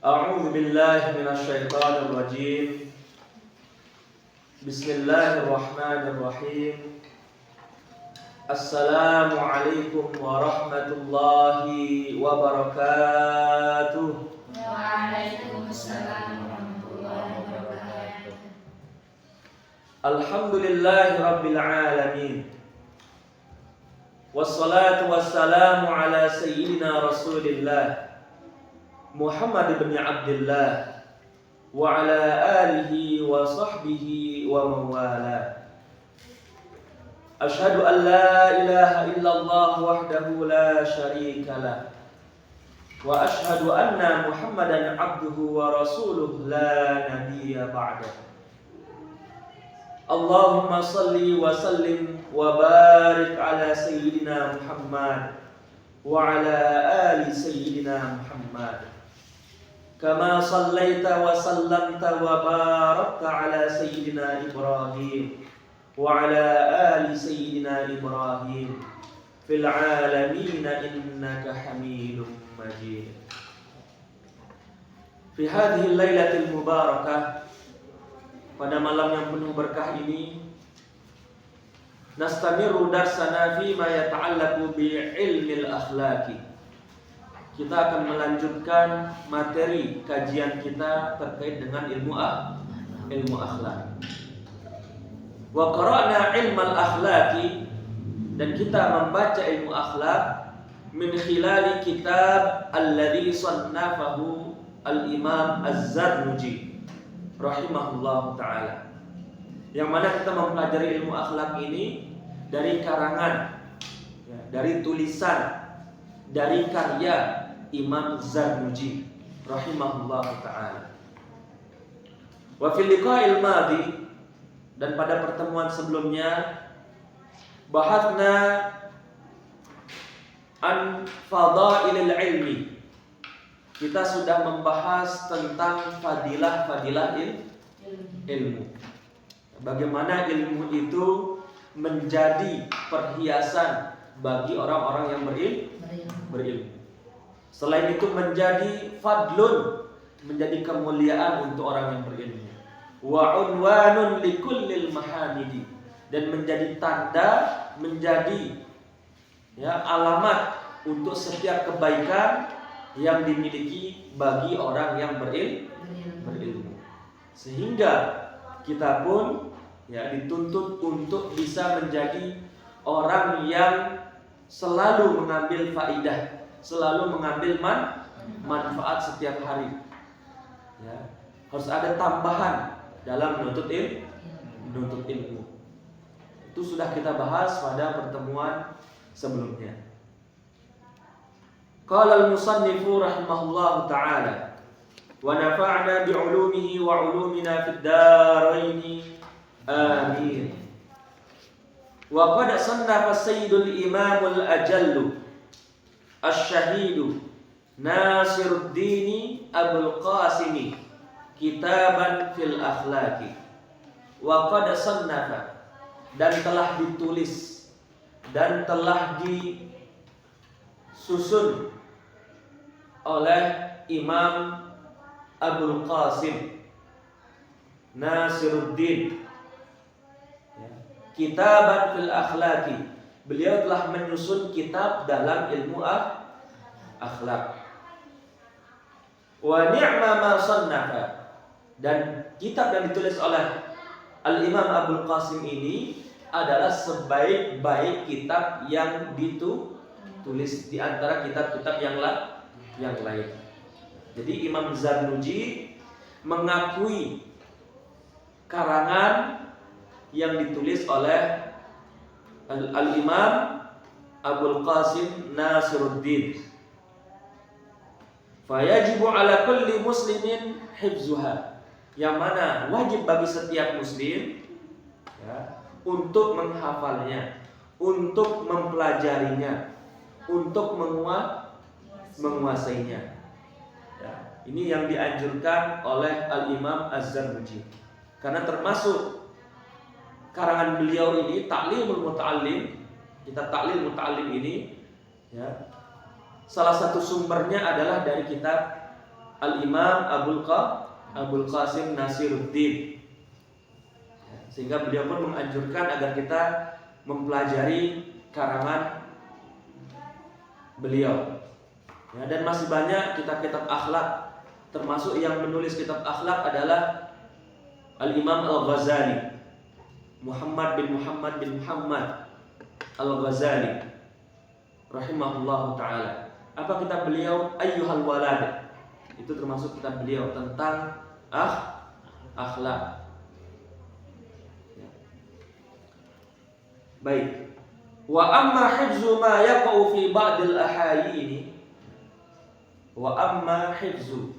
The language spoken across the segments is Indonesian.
A'udzu billahi minasyaitonir rajim. Bismillahirrahmanirrahim. Assalamualaikum warahmatullahi wabarakatuh. Waalaikumsalam warahmatullahi wabarakatuh. Alhamdulillahi rabbil alamin. Wassalatu wassalamu ala sayyidina Rasulillah Muhammad bin Abdullah wa ala alihi wa sahbihi wa mawala. Ashhadu an la ilaha illallah wahdahu la syarika lah wa ashhadu anna Muhammadan abduhu wa rasuluh la nabiyya ba'dah. Allahumma salli wa sallim wa barik ala sayyidina Muhammad wa ala ali sayyidina Muhammad. Kama sallaita wa sallamta wa barakta ala sayyidina Ibrahim wa ala ali sayyidina Ibrahim fil alamin innaka Hamidum Majid. Fi hadhihi lailatul mubarakah, pada malam yang penuh berkah ini, nastamiru darsana fi ma yata'allaqu bi ilmil akhlaqi. Kita akan melanjutkan materi kajian kita terkait dengan ilmu akhlak. Wa qara'na ilmal akhlaqi, dan kita membaca ilmu akhlak min khilali kitab alladhi sannafahu al-Imam Az-Zarnuji rahimahullahu ta'ala. Yang mana kita mempelajari ilmu akhlak ini dari karangan, dari tulisan, dari karya Imam Zarnuji rahimahullahu ta'ala. Wa fil liqa'il madi, dan pada pertemuan sebelumnya, bahathna an fadailil ilmi. Kita sudah membahas tentang fadilah-fadilah ilmu. Bagaimana ilmu itu menjadi perhiasan bagi orang-orang yang berilmu. Selain itu menjadi fadlun, menjadi kemuliaan untuk orang yang berilmu. Wa unwanun likullil mahamidi, dan menjadi tanda, menjadi alamat untuk setiap kebaikan yang dimiliki bagi orang yang berilmu. Sehingga kita pun dituntut untuk bisa menjadi orang yang selalu mengambil faidah, selalu mengambil manfaat setiap hari. Harus ada tambahan dalam menuntut ilmu. Itu sudah kita bahas pada pertemuan sebelumnya. Qala al-musannifu rahimahullahu ta'ala wa nafa'na bi'ulumihi wa 'ulumina fid daraini amin. Wa qad sannafa sayyidul imamul ajallu asy-syahidu Nasiruddin Abul Qasimi kitaban fil akhlaqi. Wa qad sannafa, dan telah ditulis dan telah disusun oleh Imam Abul Qasim Nasiruddin kitaban fil akhlaqi. Beliau telah menyusun kitab dalam ilmu akhlak. Wa ni'ma ma sannafa, dan kitab yang ditulis oleh Al-Imam Abul Qasim ini adalah sebaik-baik kitab yang ditulis di antara kitab-kitab yang lain. Jadi Imam Zarnuji mengakui karangan yang ditulis oleh Al-Imam Abul Qasim Nasiruddin. Fayajibu ala kulli muslimin hifzuha, yang mana wajib bagi setiap muslim untuk menghafalnya, untuk mempelajarinya, untuk menguasainya. Ini yang dianjurkan oleh Al-Imam Az-Zarnuji. Karena termasuk karangan beliau ini, Ta'limul Muta'allim, kitab Ta'lim Muta'allim ini, salah satu sumbernya adalah dari kitab Al-Imam Abul Qasim Nasiruddin. Sehingga beliau pun menganjurkan agar kita mempelajari karangan beliau. Ya, dan masih banyak kitab-kitab akhlak, termasuk yang menulis kitab akhlak adalah Al-Imam Al-Ghazali, Muhammad bin Muhammad Al-Ghazali rahimahullahu ta'ala. Apa kitab beliau? Ayyuhal Walad. Itu termasuk kitab beliau tentang akhlak. Ya. Baik. Wa amma hifzu ma yaqau fi ba'dil ahayini. Wa amma hifzu,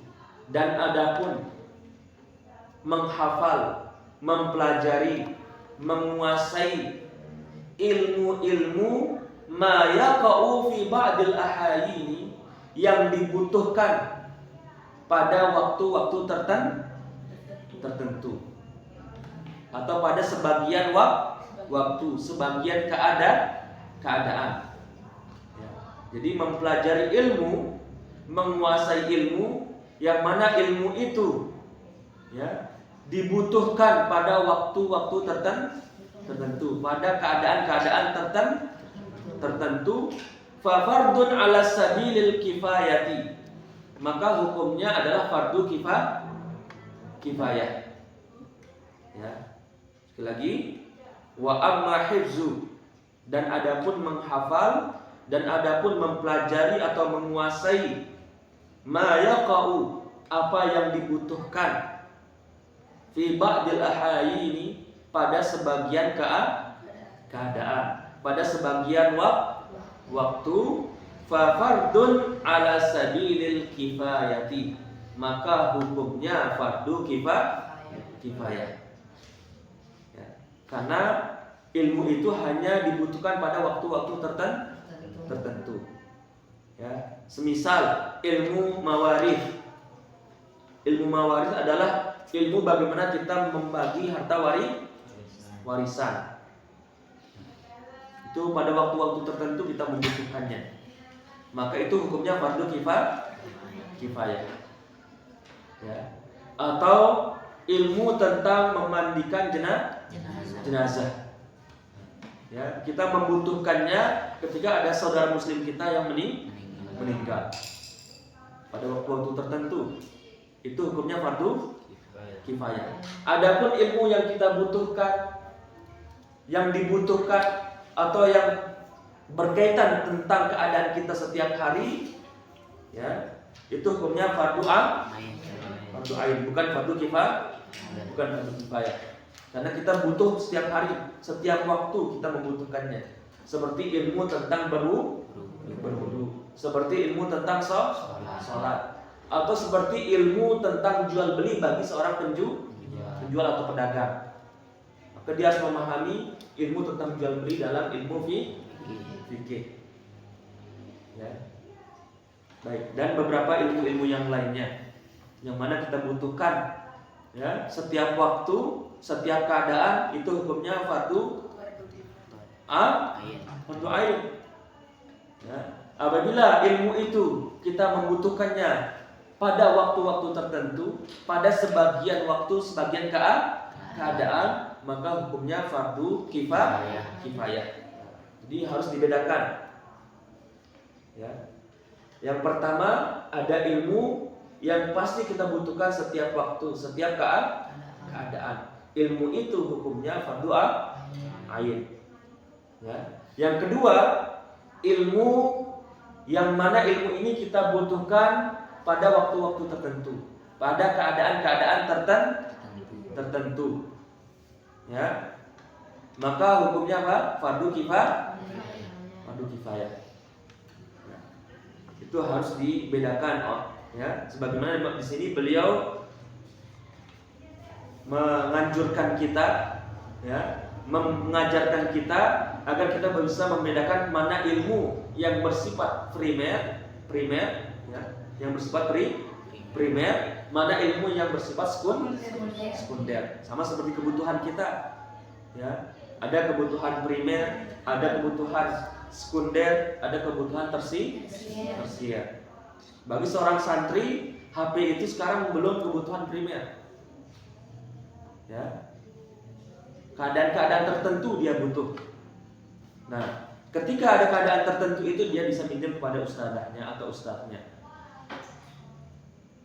dan adapun menghafal, mempelajari, menguasai ilmu-ilmu ma yaqau fi ba'dil ahayini, yang dibutuhkan pada waktu-waktu tertentu atau pada sebagian waktu, sebagian keadaan. Ya. Jadi mempelajari ilmu, menguasai ilmu, yang mana ilmu itu ya dibutuhkan pada waktu-waktu tertentu, pada keadaan-keadaan tertentu. Fa fardun ala sabilil kifayati, maka hukumnya adalah fardu kifayah. Ya. Sekali lagi, wa amma hifzu, dan adapun menghafal, dan adapun mempelajari atau menguasai ma yaqau, apa yang dibutuhkan fi ba'dil ahayini, pada sebagian keadaan, pada sebagian waktu. Fa fardun ala sabilil kifayati, maka hukumnya fardu kifayah. Ya. Karena ilmu itu hanya dibutuhkan pada waktu-waktu tertentu. Ya. Semisal ilmu mawarith. Ilmu mawarith adalah ilmu bagaimana kita membagi harta warisan. Itu pada waktu-waktu tertentu kita membutuhkannya. Maka itu hukumnya fardu kifayah. Ya. Atau ilmu tentang memandikan jenazah. Ya, kita membutuhkannya ketika ada saudara muslim kita yang meninggal pada waktu-waktu tertentu. Itu hukumnya fardu kifayah. Adapun ilmu yang kita butuhkan, yang dibutuhkan atau yang berkaitan tentang keadaan kita setiap hari, ya, itu hukumnya fardu ain, bukan fardu kifayah. Karena kita butuh setiap hari, setiap waktu kita membutuhkannya. Seperti ilmu tentang berwudu, seperti ilmu tentang sholat, atau seperti ilmu tentang jual beli bagi seorang penjual atau pedagang. Maka dia harus memahami ilmu tentang jual beli dalam ilmu fikih. Ya. Baik, dan beberapa ilmu-ilmu yang lainnya yang mana kita butuhkan, ya, setiap waktu, setiap keadaan, itu hukumnya fardu ain. Ya. Apabila ilmu itu kita membutuhkannya pada waktu-waktu tertentu, pada sebagian waktu, sebagian keadaan, maka hukumnya fardu kifayah. Jadi harus dibedakan. Ya. Yang pertama, ada ilmu yang pasti kita butuhkan setiap waktu, setiap keadaan. Ilmu itu hukumnya fardu ain. Ya. Yang kedua, ilmu yang mana ilmu ini kita butuhkan pada waktu-waktu tertentu, pada keadaan-keadaan tertentu. Ya. Maka hukumnya apa? Fardu kifayah. Ya. Itu harus dibedakan, ya. Sebagaimana di sini beliau menganjurkan kita, ya, mengajarkan kita agar kita bisa membedakan mana ilmu yang bersifat primer, ya, yang bersifat primer, mana ilmu yang bersifat sekunder. Sama seperti kebutuhan kita, ya. Ada kebutuhan primer, ada kebutuhan sekunder, ada kebutuhan tersier. Bagi seorang santri, HP itu sekarang belum kebutuhan primer. Ya. Keadaan-keadaan tertentu dia butuh. Nah, ketika ada keadaan tertentu itu dia bisa minjem kepada ustadzahnya atau ustadznya.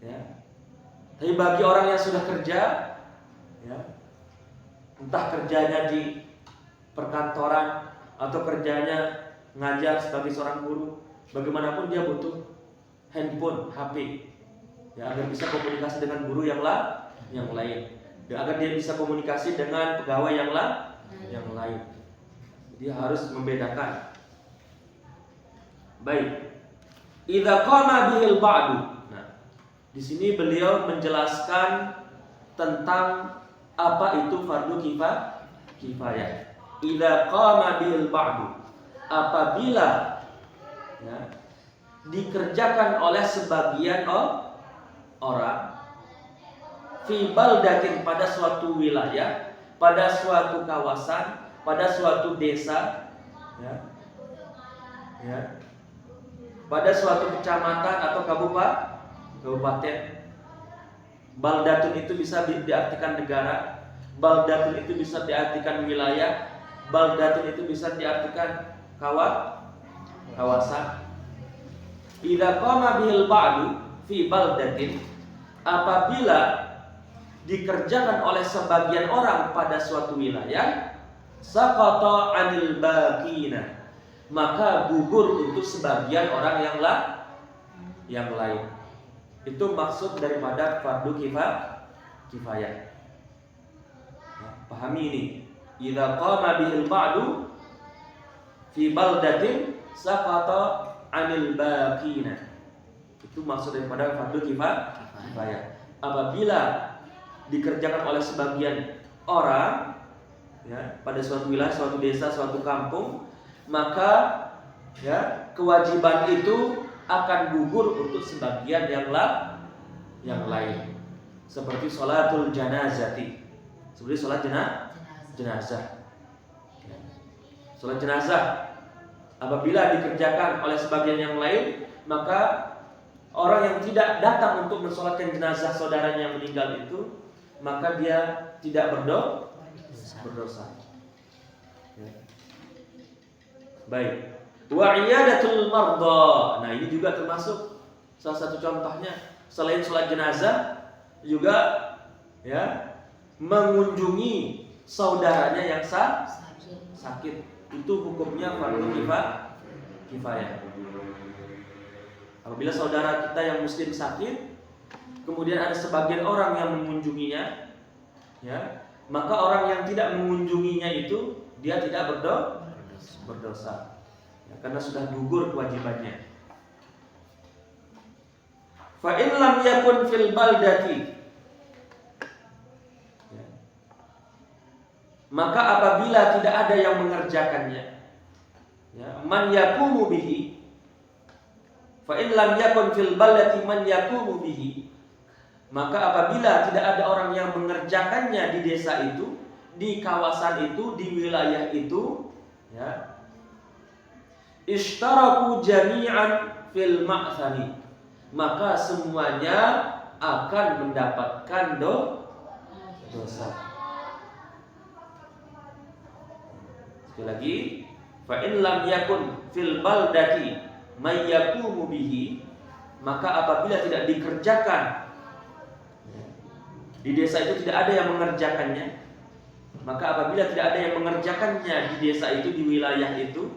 Ya. Tapi bagi orang yang sudah kerja, ya, entah kerjanya di perkantoran atau kerjanya ngajar sebagai seorang guru, bagaimanapun dia butuh handphone, HP, ya, agar bisa komunikasi dengan guru yang lain, dan agar dia bisa komunikasi dengan pegawai yang lain. Dia harus membedakan. Baik. Idza qama bihil ba'du. Di sini beliau menjelaskan tentang apa itu fardu kifayah. Idza qama bil ba'du, apabila, ya, dikerjakan oleh sebagian orang fi baldatin, pada suatu wilayah, pada suatu kawasan, pada suatu desa, ya, ya, pada suatu kecamatan atau kabupaten. Baldatun itu bisa diartikan negara, baldatun itu bisa diartikan wilayah, baldatun itu bisa diartikan kawasan. Idza qama bihil ba'du fi baldatin, apabila dikerjakan oleh sebagian orang pada suatu wilayah, saqata 'anil baqina, maka gugur untuk sebagian orang yang lain. Itu maksud daripada fardu kifayah. Nah, pahami ini. Idza qama bihil ba'du fi baldatin saqata 'anil baqina. Itu maksud daripada fardu kifayah. Apabila dikerjakan oleh sebagian orang, ya, pada suatu wilayah, suatu desa, suatu kampung, maka, ya, kewajiban itu akan gugur untuk sebagian yang lain. Seperti sholatul janazati, seperti sholat jenazah. Sholat jenazah apabila dikerjakan oleh sebagian yang lain, maka orang yang tidak datang untuk mensolatkan jenazah saudaranya yang meninggal itu, maka dia tidak berdosa. Ya. Baik. Wa iyadatul mardha. Nah, ini juga termasuk salah satu contohnya. Selain sholat jenazah, juga, ya, mengunjungi saudaranya yang sakit. Itu hukumnya fardu kifayah. Apabila saudara kita yang muslim sakit, kemudian ada sebagian orang yang mengunjunginya, ya, maka orang yang tidak mengunjunginya itu dia tidak berdosa. Ya, karena sudah gugur kewajibannya. Fa in lam yakun fil baldati, ya, maka apabila tidak ada yang mengerjakannya, ya, man yaqumu bihi, fa in lam yakun fil baldati man yaqumu bihi, maka apabila tidak ada orang yang mengerjakannya di desa itu, di kawasan itu, di wilayah itu, ya, ishtaraku jami'an fil ma'thani, maka semuanya akan mendapatkan dosa. Sekali lagi, fa in lam yakun fil baldati may yaqumu bihi, maka apabila tidak dikerjakan di desa itu, tidak ada yang mengerjakannya, maka apabila tidak ada yang mengerjakannya di desa itu, di wilayah itu,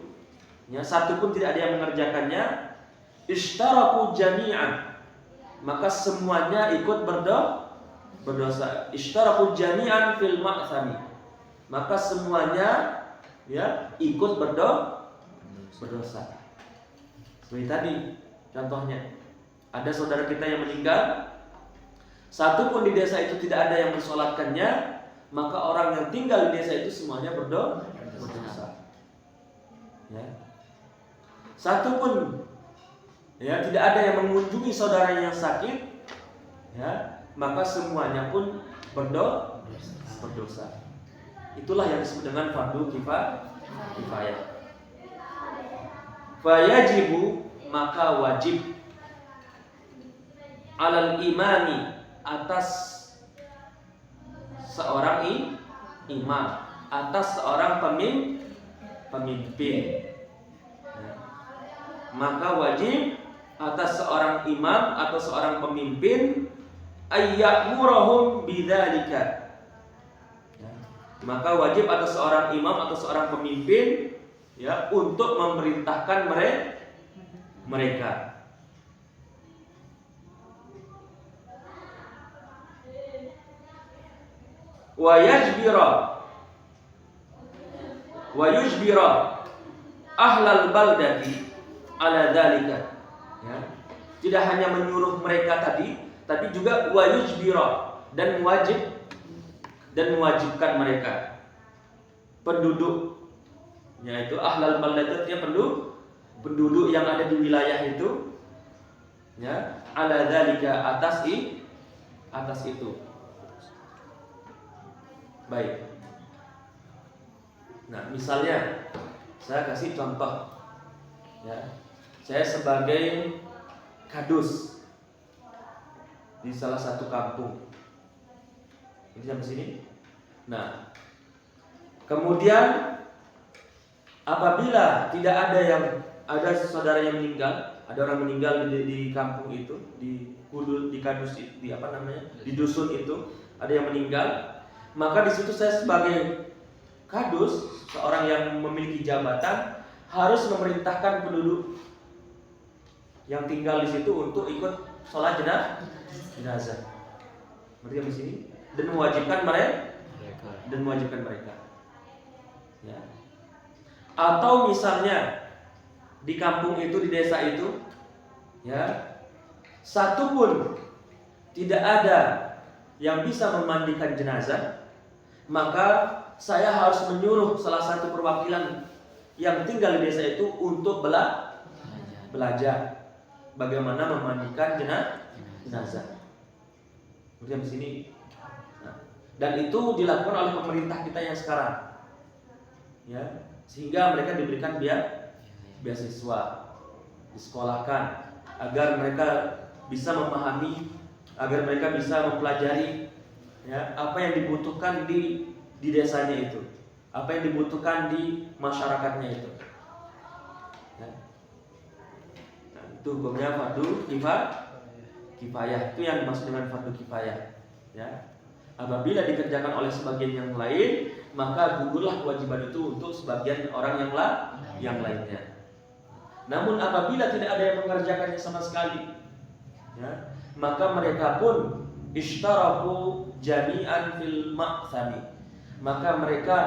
ya, satu pun tidak ada yang mengerjakannya, ishtaraku jami'an, maka semuanya ikut berdosa. Ishtaraku jami'an fil ma'thami, maka semuanya, ya, ikut berdosa. Seperti tadi contohnya, ada saudara kita yang meninggal, satu pun di desa itu tidak ada yang mensolatkannya, maka orang yang tinggal di desa itu semuanya berdosa. Ya. Satu pun, ya, tidak ada yang mengunjungi saudara yang sakit, ya, maka semuanya pun berdosa. Itulah yang disebut dengan fardu kifayah. Fayajibu, maka wajib, alal imami, atas seorang imam, atas seorang pemimpin. Ya. Maka wajib atas seorang imam atau seorang pemimpin ayyamurahum bidzalika. Ya. Maka wajib atas seorang imam atau seorang pemimpin ya untuk memerintahkan mereka. Wa yujbira ahlal baldati ala dzalika. Ya. Tidak hanya menyuruh mereka tadi, tapi juga wa yujbira dan mewajibkan mereka penduduk, yaitu ahlal baldat itu penduduk yang ada di wilayah itu, ya, ala dzalika atas itu. Baik. Nah, misalnya saya kasih contoh, ya, saya sebagai kadus di salah satu kampung. Ini sampai sini. Nah, kemudian apabila tidak ada saudara yang meninggal, ada orang meninggal di kampung itu, di kadus itu, di dusun itu, ada yang meninggal, maka di situ saya sebagai kadus, seorang yang memiliki jabatan, harus memerintahkan penduduk yang tinggal di situ untuk ikut sholat jenazah. Berarti di sini dan mewajibkan mereka. Ya. Atau misalnya di kampung itu, di desa itu, ya, satu pun tidak ada yang bisa memandikan jenazah, maka saya harus menyuruh salah satu perwakilan yang tinggal di desa itu untuk belajar bagaimana memandikan jenazah. Kemudian di sini, nah, dan itu dilakukan oleh pemerintah kita yang sekarang, ya, sehingga mereka diberikan beasiswa, disekolahkan agar mereka bisa memahami, agar mereka bisa mempelajari, ya, apa yang dibutuhkan di desanya itu, apa yang dibutuhkan di masyarakatnya itu. Ya. Nah, itu hukumnya fardu kifayah. Itu yang dimaksud dengan fardu kifayah. Ya. Apabila dikerjakan oleh sebagian yang lain, maka gugurlah kewajiban itu untuk sebagian orang yang lainnya. Namun apabila tidak ada yang mengerjakannya sama sekali, ya, maka mereka pun ishtaraku jami'an fil ma'thami, maka mereka,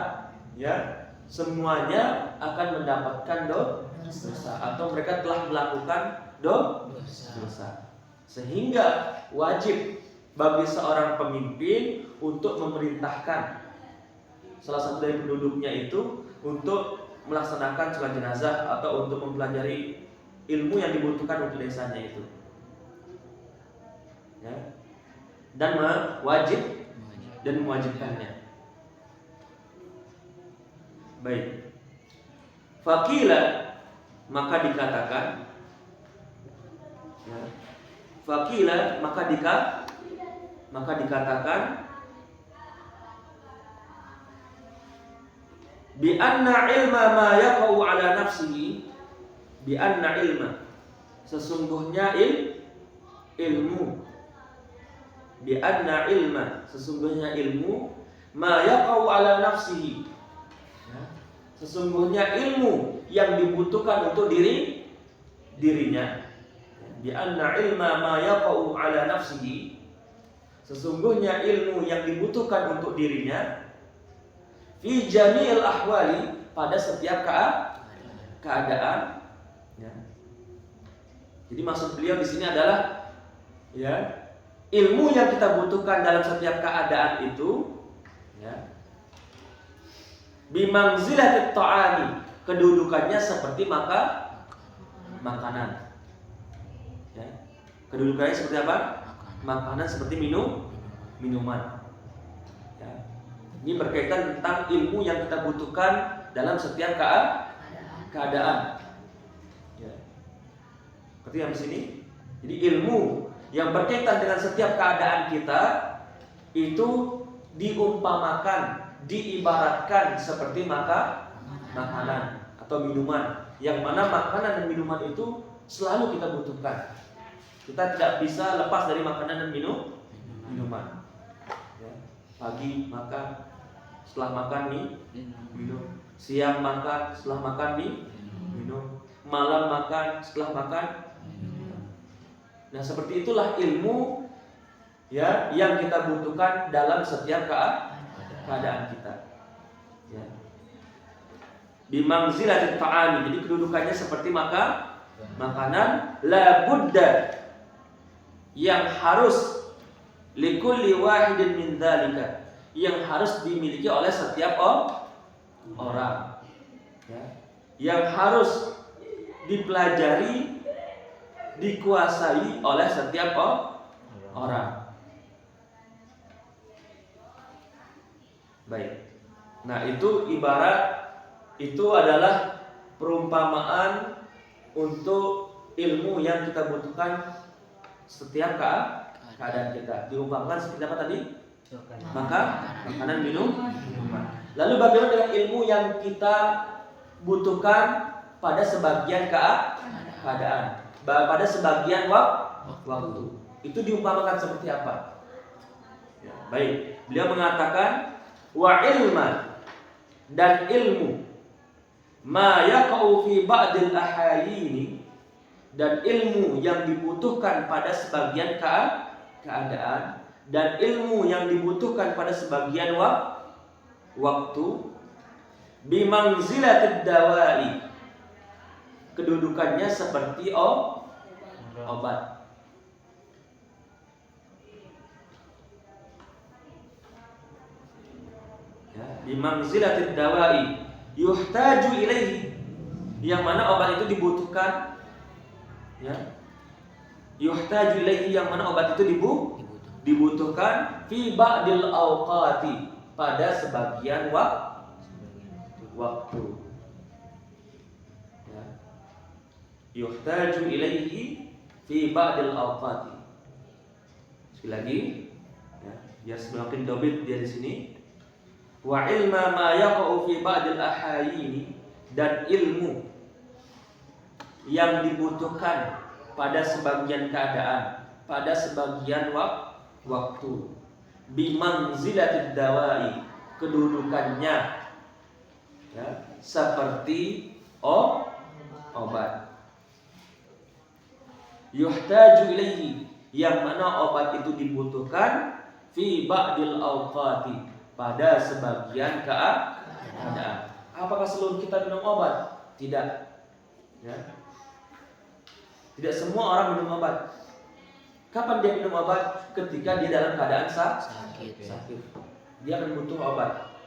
ya, semuanya akan mendapatkan dosa, atau mereka telah melakukan dosa. Sehingga wajib bagi seorang pemimpin untuk memerintahkan salah satu dari penduduknya itu untuk melaksanakan sholat jenazah atau untuk mempelajari ilmu yang dibutuhkan untuk desanya itu, ya, dan mewajibkannya. Baik. Faqila, maka dikatakan, ya, faqila, maka dikatakan bi anna ilma ma yaqau ala nafsihi, bi anna ilma, sesungguhnya ilmu, bi anna ilma, sesungguhnya ilmu, ma yaqau ala nafsihi, ya, sesungguhnya ilmu yang dibutuhkan untuk dirinya, bi anna ilma ma yaqau ala nafsihi, sesungguhnya ilmu yang dibutuhkan untuk dirinya, fi jami'il ahwali, pada setiap keadaan, ya. Jadi maksud beliau di sini adalah, ya, ilmu yang kita butuhkan dalam setiap keadaan itu, ya, bimanzilatit ta'ami, kedudukannya seperti makanan. Ya. Kedudukannya seperti apa? Makanan, seperti minuman. Ya. Ini berkaitan tentang ilmu yang kita butuhkan dalam setiap keadaan. Ya. Seperti yang di sini. Jadi ilmu yang berkaitan dengan setiap keadaan kita itu diumpamakan, diibaratkan seperti makanan atau minuman, yang mana makanan dan minuman itu selalu kita butuhkan. Kita tidak bisa lepas dari makanan dan minuman. Ya. Pagi makan, setelah makan minum. Siang makan, setelah makan minum. Malam makan, setelah makan minum. Nah, seperti itulah ilmu ya yang kita butuhkan dalam setiap keadaan kita. Ya. Bimangzilatit ta'ami, jadi kedudukannya seperti makanan, la budda, yang harus likulli wahidin min dzalika, yang harus dimiliki oleh setiap orang, ya. Yang harus dipelajari, dikuasai oleh setiap orang. Baik. Nah, itu ibarat, itu adalah perumpamaan untuk ilmu yang kita butuhkan setiap keadaan kita. Diumpamakan seperti apa tadi? Makanan, minuman. Lalu bagaimana dengan ilmu yang kita butuhkan pada sebagian keadaan, pada sebagian waktu? Itu diumpamakan seperti apa? Ya, baik. Beliau mengatakan wa ilman, dan ilmu ma yaqau fi ba'dil ahayini, dan ilmu yang dibutuhkan pada sebagian keadaan, dan ilmu yang dibutuhkan pada sebagian waktu, bimangzilatid dawai, kedudukannya seperti obat. Ya, bimangzilatid dawai yuhtaju ilaihi, yang mana obat itu dibutuhkan, ya. Yuhtaju ilaihi, yang mana obat itu dibutuhkan fi ba'dil awqati, pada sebagian waktu. Ya. Yuhtaju ilaihi fi ba'dil awqati. Sekali lagi, ya, biar semakin dobit dia di sini. Wa ilma ma yaqa'u fi ba'dil ahayini, dan ilmu yang dibutuhkan pada sebagian keadaan, pada sebagian waktu, bimangzilatid dawai, kedudukannya, ya, seperti obat. Yuhtaju ilaihi, yang mana obat itu dibutuhkan fi ba'dil awqati, pada sebagian keadaan. Apakah seluruh kita minum obat? Tidak. Ya. Tidak semua orang minum obat. Kapan dia minum obat? Ketika dia dalam keadaan sakit. Dia akan butuh obat.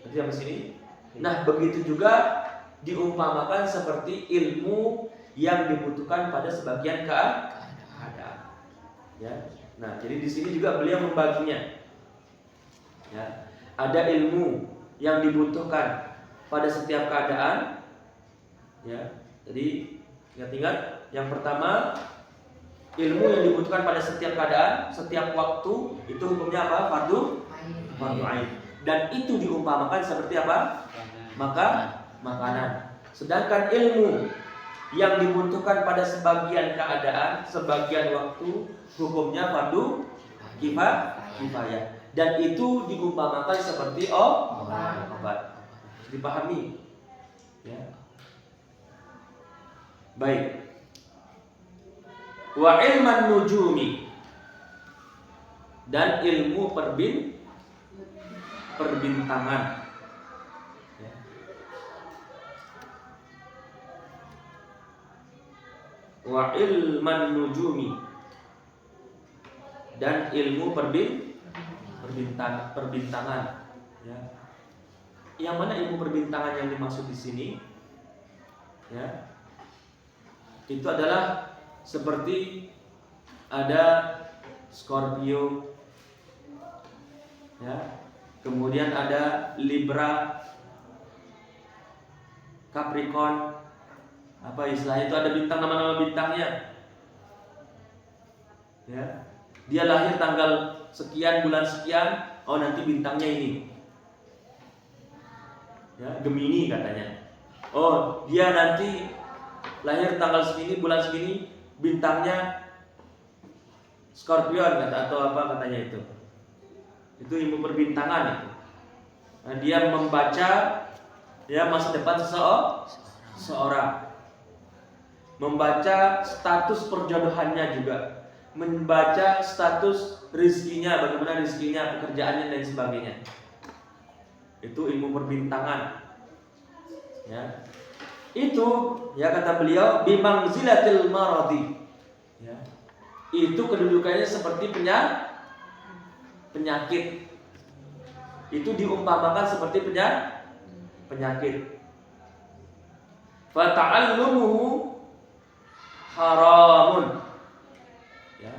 Berarti sampai sini. Nah, begitu juga diumpamakan seperti ilmu yang dibutuhkan pada sebagian keadaan. Ya. Nah, jadi di sini juga beliau membaginya. Ya, ada ilmu yang dibutuhkan pada setiap keadaan. Ya, jadi ingat-ingat, yang pertama ilmu yang dibutuhkan pada setiap keadaan, setiap waktu, itu hukumnya apa? Fardu ain. Dan itu diumpamakan seperti apa? Makanan. Sedangkan ilmu yang dibutuhkan pada sebagian keadaan, sebagian waktu, hukumnya fardu kifayah. Dan itu diumpamakan seperti obat. Dipahami? Ya. Baik. Wa ilman nujumi, dan ilmu perbintangan. Ya. Wa ilman nujumi, dan ilmu perbintangan, ya. Yang mana ilmu perbintangan yang dimaksud di sini, ya, itu adalah seperti ada Scorpio, ya, kemudian ada Libra, Capricorn, apa istilahnya itu, ada bintang, nama-nama bintangnya. Ya. Dia lahir tanggal sekian bulan sekian, oh nanti bintangnya ini. Ya, Gemini katanya. Oh, dia nanti lahir tanggal segini, bulan segini, bintangnya Scorpion kata atau apa katanya itu. Itu ilmu perbintangan itu. Nah, dia membaca ya masa depan seseorang. Membaca status perjodohannya juga. Membaca status rizkinya, bagaimana rizkinya, pekerjaannya dan sebagainya. Itu ilmu perbintangan. Ya. Itu ya kata beliau bimangzilatil maradi. Ya. Itu kedudukannya seperti penyakit. Itu diumpamakan seperti penyakit. Fa ta'allumuhu haramun. Ya.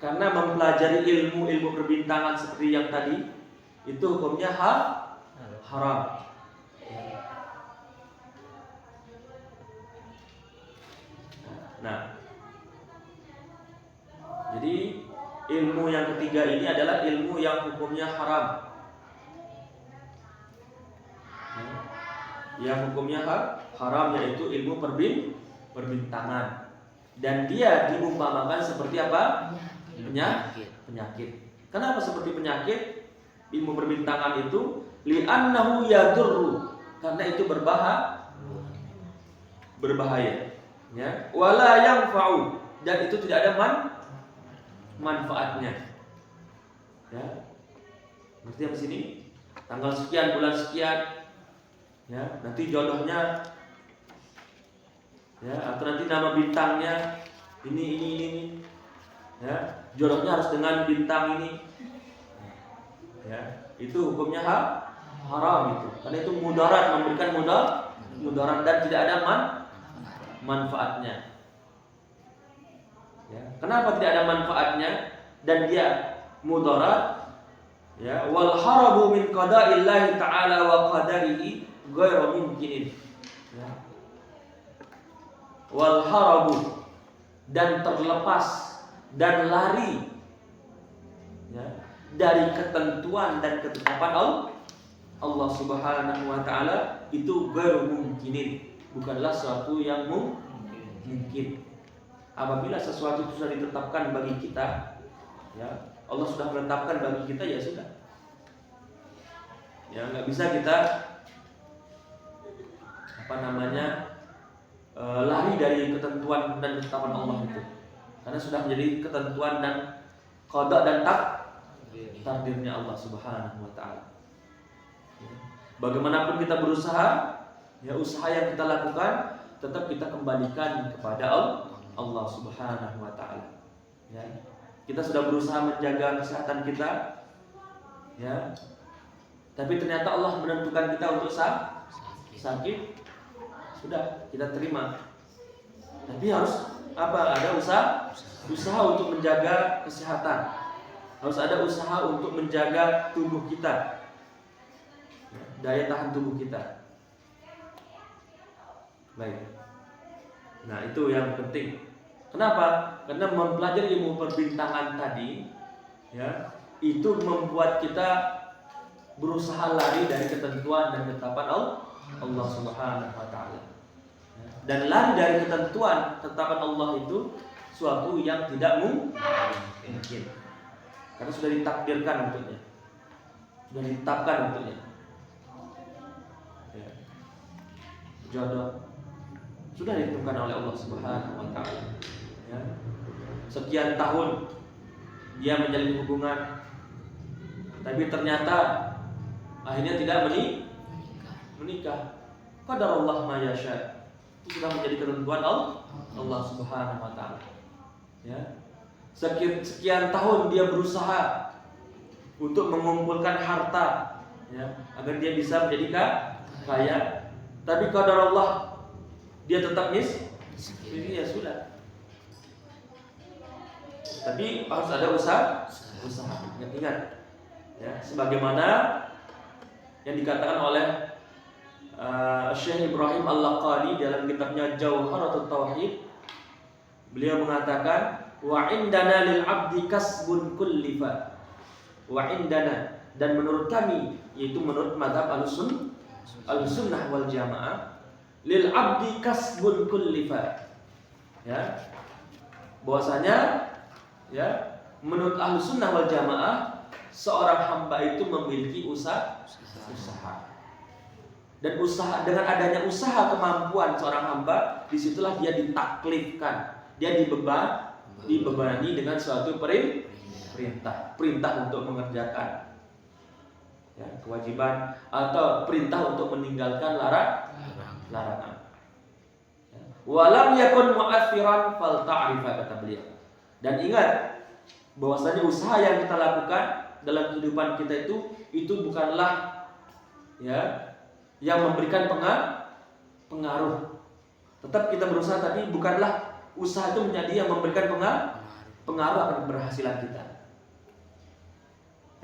Karena mempelajari ilmu perbintangan seperti yang tadi itu hukumnya haram. Nah, jadi ilmu yang ketiga ini adalah ilmu yang hukumnya haram. Yang hukumnya haram yaitu ilmu perbintangan. Dan dia diumpamakan seperti apa? Penyakit. Kenapa seperti penyakit? Ilmu perbintangan itu li'annahu yadurru, karena itu berbahaya. Ya, wala yanfa'u, dan itu tidak ada manfaatnya. Ya. Berarti apa sini? Tanggal sekian, bulan sekian, ya, nanti jodohnya, ya, atau nanti nama bintangnya ini, ya, jodohnya harus dengan bintang ini, ya, itu hukumnya haram itu, karena itu mudarat, memberikan mudarat dan tidak ada manfaatnya. Ya. Kenapa tidak ada manfaatnya dan dia mudarat? Ya, wal harabu min qada'illahi ta'ala wa qadarihi ghairu mumkinin. Ya. Wal harabu, dan terlepas dan lari, ya, dari ketentuan dan ketetapan Allah Subhanahu wa taala itu ghairu mumkinin, bukanlah sesuatu yang mungkin. Apabila sesuatu itu sudah ditetapkan bagi kita, ya, Allah sudah menetapkan bagi kita, ya sudah. Ya, nggak bisa kita lari dari ketentuan dan ketetapan Allah itu, karena sudah menjadi ketentuan dan qada dan takdirnya Allah Subhanahu wa taala. Ya. Bagaimanapun kita berusaha, ya, usaha yang kita lakukan tetap kita kembalikan kepada Allah Subhanahu wa taala. Ya. Kita sudah berusaha menjaga kesehatan kita, ya. Tapi ternyata Allah menentukan kita untuk sakit. Sudah, kita terima. Tapi harus apa? Ada usaha untuk menjaga kesehatan. Harus ada usaha untuk menjaga tubuh kita, daya tahan tubuh kita. Baik. Nah, itu yang penting. Kenapa? Karena mempelajari ilmu perbintangan tadi, ya, itu membuat kita berusaha lari dari ketentuan dan ketetapan Allah Subhanahu wa taala. Dan lari dari ketentuan ketetapan Allah itu suatu yang tidak mungkin. Karena sudah ditakdirkan untuknya. Sudah ditetapkan untuknya. Ya. Jodoh sudah ditentukan oleh Allah Subhanahu wa taala. Ya. Sekian tahun dia menjalin hubungan, tapi ternyata akhirnya tidak menikah. Qadarullah ma yasha. Itu sudah menjadi ketentuan Allah Subhanahu wa taala. Ya. Sekian tahun dia berusaha untuk mengumpulkan harta, ya, agar dia bisa menjadi kaya. Tapi qadarullah dia tetap miskin, ya sudah. Tapi harus ada usaha. Ingat, ya, sebagaimana yang dikatakan oleh Syekh Ibrahim Al-Laqani dalam kitabnya Jauharatut Tauhid. Beliau mengatakan wa indana lil 'abdi kasbun kullifa. Wa indana, dan menurut kami, yaitu menurut mazhab Ahlussunnah wal Jamaah, lil 'abdi kasbun kullifa. Ya. Bahwasanya ya, menurut Ahlussunnah wal Jamaah, seorang hamba itu memiliki usaha. Dan usaha, dengan adanya usaha kemampuan seorang hamba, disitulah dia ditaklifkan, dia dibebani dengan suatu perintah untuk mengerjakan ya, kewajiban atau perintah untuk meninggalkan larangan. Ya. Walam yakun mu'athiran fal ta'rifa, kata beliau. Dan ingat bahwasanya usaha yang kita lakukan dalam kehidupan kita itu bukanlah ya yang memberikan pengaruh. Tetap kita berusaha, tapi bukanlah usaha itu menjadi yang memberikan pengaruh akan keberhasilan kita.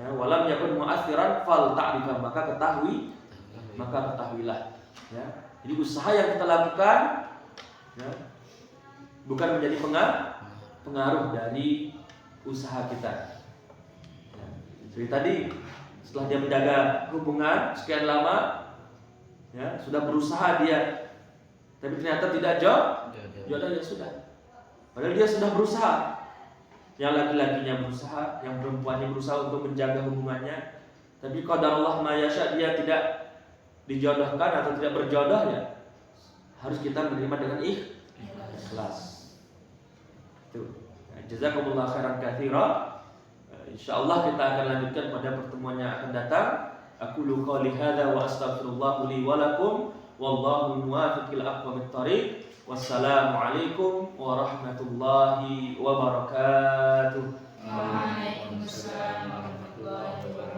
Ya, walam yakun mu'athiran fal ta'rifa, maka ketahuilah. Ya. Jadi usaha yang kita lakukan ya, bukan menjadi pengaruh dari usaha kita. Ya. Jadi tadi setelah dia menjaga hubungan sekian lama, ya, sudah berusaha dia, tapi ternyata tidak jodoh, ya sudah. Padahal dia sudah berusaha. Yang laki-lakinya berusaha, yang perempuannya berusaha untuk menjaga hubungannya, tapi qadarullah ma yasha, dia tidak dijodohkan atau tidak berjodoh, ya harus kita menerima dengan ikhlas. Itu. Jazakumullah khairan katsira. Insyaallah kita akan lanjutkan pada pertemuan yang akan datang. Aqulu qouli hadza wa astaghfirullah li wa lakum wallahu muwaffiq ila aqwamit thariq. Wassalamualaikum warahmatullahi wabarakatuh. Waalaikumsalam warahmatullahi wabarakatuh.